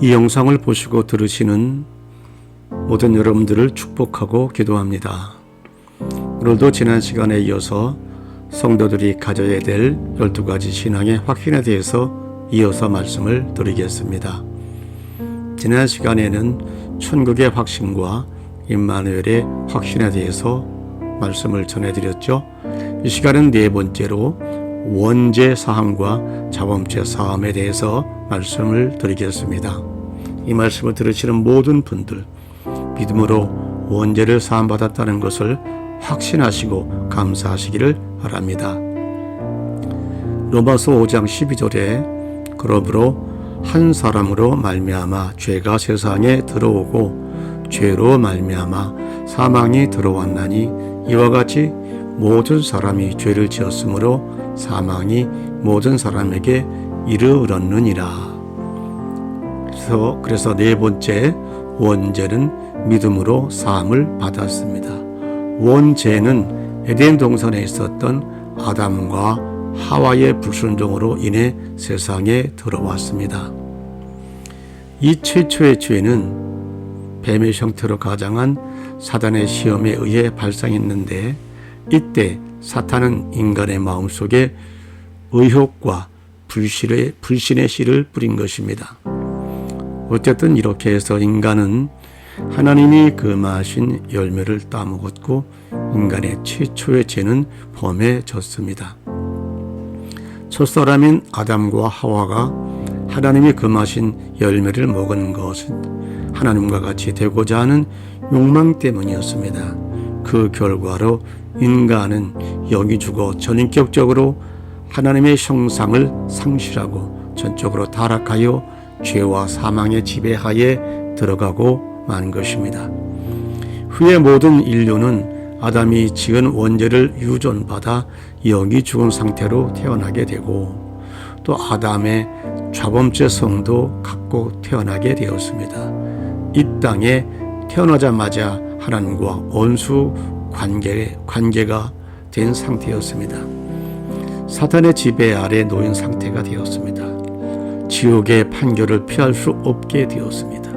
이 영상을 보시고 들으시는 모든 여러분들을 축복하고 기도합니다. 오늘도 지난 시간에 이어서 성도들이 가져야 될 12가지 신앙의 확신에 대해서 이어서 말씀을 드리겠습니다. 지난 시간에는 천국의 확신과 임마누엘의 확신에 대해서 말씀을 전해드렸죠. 이 시간은 네 번째로 원죄 사함과 자범죄 사함에 대해서 말씀을 드리겠습니다. 이 말씀을 들으시는 모든 분들, 믿음으로 원죄를 사함받았다는 것을 확신하시고 감사하시기를 바랍니다. 로마서 5장 12절에 그러므로 한 사람으로 말미암아 죄가 세상에 들어오고 죄로 말미암아 사망이 들어왔나니 이와 같이 모든 사람이 죄를 지었으므로 사망이 모든 사람에게 이르렀느니라. 그래서 네 번째 원죄는 믿음으로 사함을 받았습니다. 원죄는 에덴 동산에 있었던 아담과 하와의 불순종으로 인해 세상에 들어왔습니다. 이 최초의 죄는 뱀의 형태로 가장한 사단의 시험에 의해 발생했는데, 이때 사탄은 인간의 마음속에 의혹과 불신의 씨를 뿌린 것입니다. 어쨌든 이렇게 해서 인간은 하나님이 금하신 열매를 따먹었고 인간의 최초의 죄는 범해졌습니다. 첫사람인 아담과 하와가 하나님이 금하신 열매를 먹은 것은 하나님과 같이 되고자 하는 욕망 때문이었습니다. 그 결과로 인간은 영이 죽어 전인격적으로 하나님의 형상을 상실하고 전적으로 타락하여 죄와 사망의 지배하에 들어가고 만 것입니다. 후에 모든 인류는 아담이 지은 원죄를 유전받아 영이 죽은 상태로 태어나게 되고 또 아담의 자범죄성도 갖고 태어나게 되었습니다. 이 땅에 태어나자마자 하나님과 원수 관계가 된 상태였습니다. 사탄의 지배 아래 놓인 상태가 되었습니다. 지옥의 판결을 피할 수 없게 되었습니다.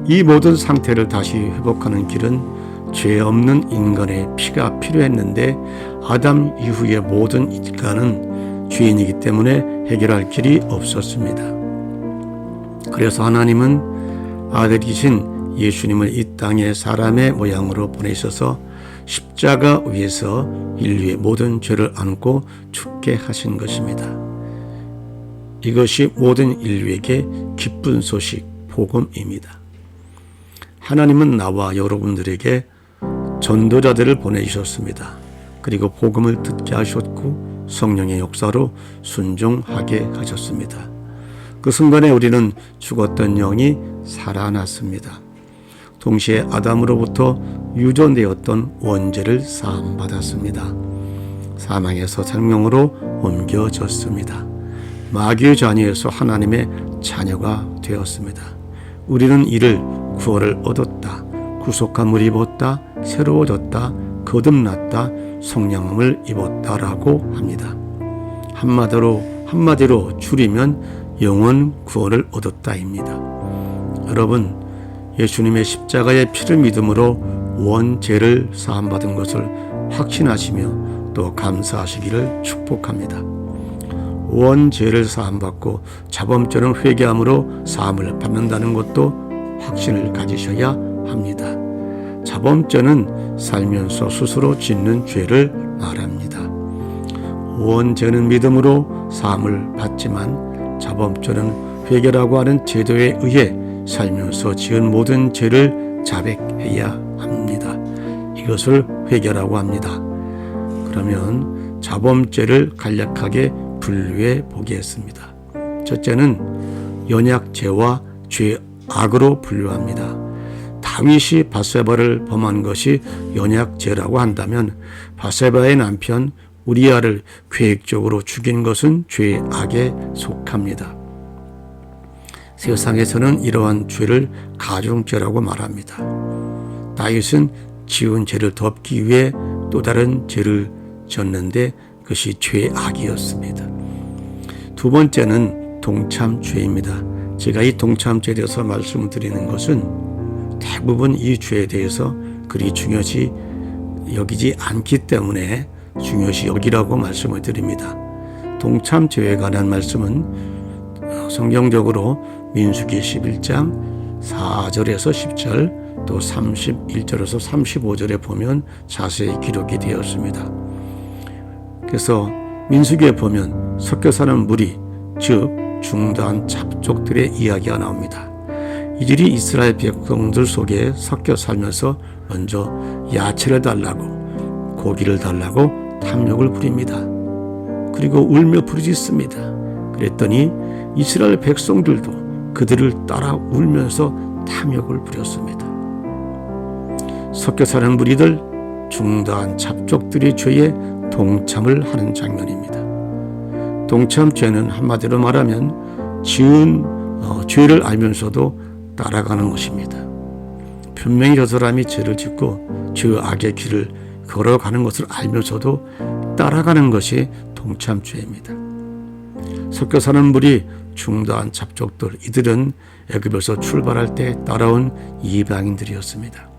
이 모든 상태를 다시 회복하는 길은 죄 없는 인간의 피가 필요했는데 아담 이후의 모든 인간은 죄인이기 때문에 해결할 길이 없었습니다. 그래서 하나님은 아들이신 예수님을 이 땅에 사람의 모양으로 보내셔서 십자가 위에서 인류의 모든 죄를 안고 죽게 하신 것입니다. 이것이 모든 인류에게 기쁜 소식, 복음입니다. 하나님은 나와 여러분들에게 전도자들을 보내주셨습니다. 그리고 복음을 듣게 하셨고 성령의 역사로 순종하게 하셨습니다. 그 순간에 우리는 죽었던 영이 살아났습니다. 동시에 아담으로부터 유전되었던 원죄를 사함받았습니다. 사망에서 생명으로 옮겨졌습니다. 마귀의 자녀에서 하나님의 자녀가 되었습니다. 우리는 이를 구원을 얻었다, 구속함을 입었다, 새로워졌다, 거듭났다, 성령함을 입었다라고 합니다. 한마디로 줄이면 영원 구원을 얻었다입니다. 여러분, 예수님의 십자가의 피를 믿음으로 원죄를 사함받은 것을 확신하시며 또 감사하시기를 축복합니다. 원죄를 사함받고 자범죄는 회개함으로 사함을 받는다는 것도 확신을 가지셔야 합니다. 자범죄는 살면서 스스로 짓는 죄를 말합니다. 원죄는 믿음으로 사함을 받지만 자범죄는 회개라고 하는 제도에 의해 살면서 지은 모든 죄를 자백해야 합니다. 이것을 회개라고 합니다. 그러면 자범죄를 간략하게 분류해 보겠습니다. 첫째는 연약죄와 죄악으로 분류합니다. 다윗이 밧세바를 범한 것이 연약죄라고 한다면 밧세바의 남편 우리아를 계획적으로 죽인 것은 죄악에 속합니다. 세상에서는 이러한 죄를 가중죄라고 말합니다. 다윗은 지은 죄를 덮기 위해 또 다른 죄를 졌는데 그것이 죄악이었습니다. 두 번째는 동참죄입니다. 제가 이 동참죄에 대해서 말씀을 드리는 것은 대부분 이 죄에 대해서 그리 중요시 여기지 않기 때문에 중요시 여기라고 말씀을 드립니다. 동참죄에 관한 말씀은 성경적으로 민수기 11장 4절에서 10절 또 31절에서 35절에 보면 자세히 기록이 되었습니다. 그래서 민수기에 보면 섞여 사는 무리, 즉 중도한 잡족들의 이야기가 나옵니다. 이들이 이스라엘 백성들 속에 섞여 살면서 먼저 야채를 달라고 고기를 달라고 탐욕을 부립니다. 그리고 울며 부르짖습니다. 그랬더니 이스라엘 백성들도 그들을 따라 울면서 탐욕을 부렸습니다. 섞여 사는 무리들, 중도한 잡족들의 죄에 동참을 하는 장면입니다. 동참죄는 한마디로 말하면 지은 죄를 알면서도 따라가는 것입니다. 분명히 저 사람이 죄를 짓고 저 악의 길을 걸어가는 것을 알면서도 따라가는 것이 동참죄입니다. 섞여 사는 무리, 중도한 잡족들, 이들은 애굽에서 출발할 때 따라온 이방인들이었습니다.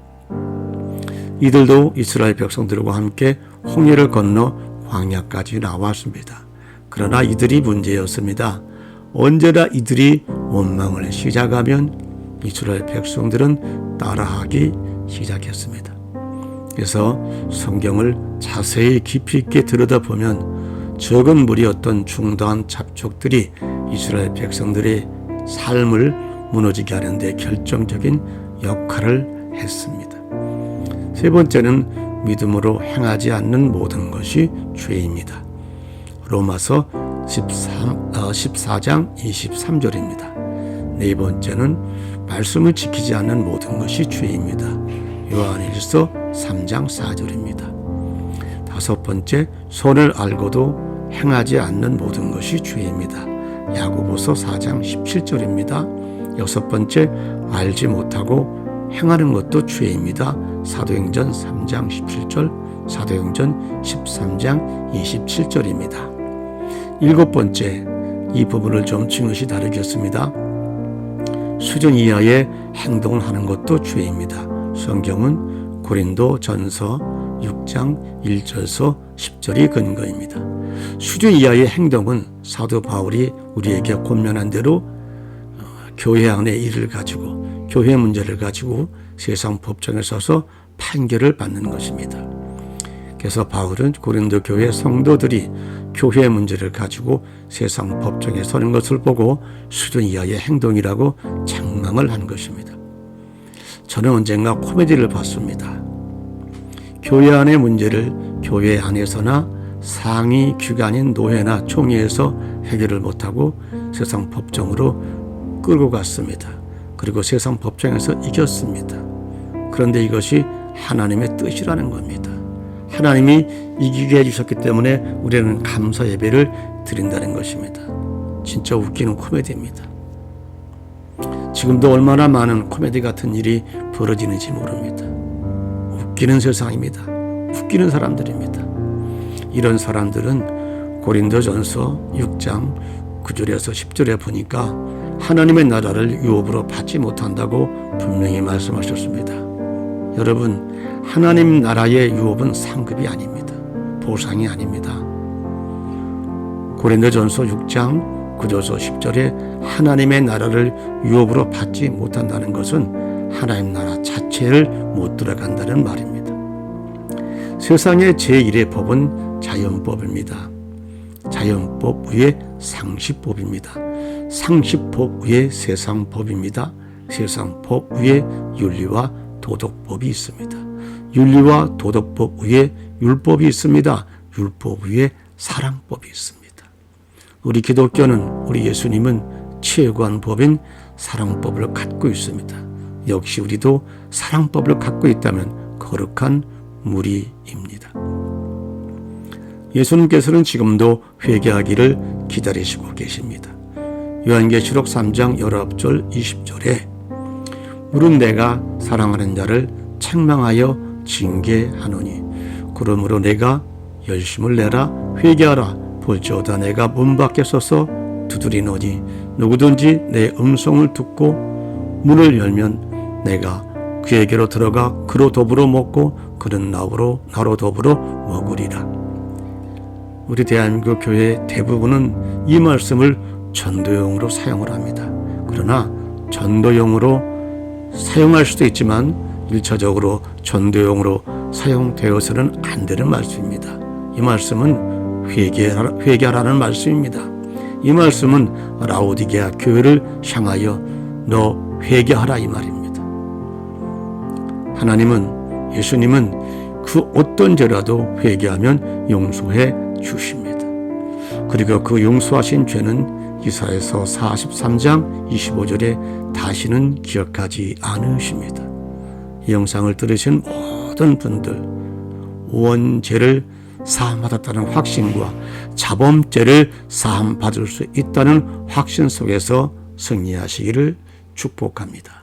이들도 이스라엘 백성들과 함께 홍해를 건너 광야까지 나왔습니다. 그러나 이들이 문제였습니다. 언제나 이들이 원망을 시작하면 이스라엘 백성들은 따라하기 시작했습니다. 그래서 성경을 자세히 깊이 있게 들여다보면 적은 무리였던 중도한 잡족들이 이스라엘 백성들의 삶을 무너지게 하는 데 결정적인 역할을 했습니다. 세 번째는 믿음으로 행하지 않는 모든 것이 죄입니다. 로마서 14장 23절입니다. 네 번째는 말씀을 지키지 않는 모든 것이 죄입니다. 요한일서 3장 4절입니다. 다섯 번째, 선을 알고도 행하지 않는 모든 것이 죄입니다. 야고보서 4장 17절입니다. 여섯 번째, 알지 못하고 행하는 것도 죄입니다. 사도행전 3장 17절, 사도행전 13장 27절입니다. 일곱 번째, 이 부분을 좀 중요시 다루겠습니다. 수준 이하의 행동을 하는 것도 죄입니다. 성경은 고린도전서 6장 1절서 10절이 근거입니다. 수준 이하의 행동은 사도 바울이 우리에게 권면한 대로 교회 안의 일을 가지고 교회 문제를 가지고 세상 법정에 서서 판결을 받는 것입니다. 그래서 바울은 고린도 교회 성도들이 교회 문제를 가지고 세상 법정에 서는 것을 보고 수준 이하의 행동이라고 책망을 한 것입니다. 저는 언젠가 코미디를 봤습니다. 교회 안의 문제를 교회 안에서나 상위 기관인 노회나 총회에서 해결을 못하고 세상 법정으로 끌고 갔습니다. 그리고 세상 법정에서 이겼습니다. 그런데 이것이 하나님의 뜻이라는 겁니다. 하나님이 이기게 해주셨기 때문에 우리는 감사 예배를 드린다는 것입니다. 진짜 웃기는 코미디입니다. 지금도 얼마나 많은 코미디 같은 일이 벌어지는지 모릅니다. 웃기는 세상입니다. 웃기는 사람들입니다. 이런 사람들은 고린도전서 6장 9절에서 10절에 보니까 하나님의 나라를 유업으로 받지 못한다고 분명히 말씀하셨습니다. 여러분, 하나님 나라의 유업은 상급이 아닙니다. 보상이 아닙니다. 고린도전서 6장 9절에서 10절에 하나님의 나라를 유업으로 받지 못한다는 것은 하나님 나라 자체를 못 들어간다는 말입니다. 세상의 제1의 법은 자연법입니다. 자연법 위에 상식법입니다. 상식법 위에 세상법입니다. 세상법 위에 윤리와 도덕법이 있습니다. 윤리와 도덕법 위에 율법이 있습니다. 율법 위에 사랑법이 있습니다. 우리 기독교는, 우리 예수님은 최고한 법인 사랑법을 갖고 있습니다. 역시 우리도 사랑법을 갖고 있다면 거룩한 무리입니다. 예수님께서는 지금도 회개하기를 기다리시고 계십니다. 요한계시록 3장 19절 20절에 물은 내가 사랑하는 자를 책망하여 징계하노니 그러므로 내가 열심을 내라 회개하라 볼지어다 내가 문 밖에 서서 두드리노니 누구든지 내 음성을 듣고 문을 열면 내가 그에게로 들어가 그로 더불어 먹고 그는 나로 더불어 먹으리라. 우리 대한민국 교회 대부분은 이 말씀을 전도용으로 사용을 합니다. 그러나 전도용으로 사용할 수도 있지만 1차적으로 전도용으로 사용되어서는 안 되는 말씀입니다. 이 말씀은 회개하라는 말씀입니다. 이 말씀은 라오디게아 교회를 향하여 너 회개하라 이 말입니다. 하나님은, 예수님은 그 어떤 죄라도 회개하면 용서해 주십니다. 그리고 그 용서하신 죄는 이사야서 43장 25절에 다시는 기억하지 않으십니다. 이 영상을 들으신 모든 분들, 원죄를 사함받았다는 확신과 자범죄를 사함받을 수 있다는 확신 속에서 승리하시기를 축복합니다.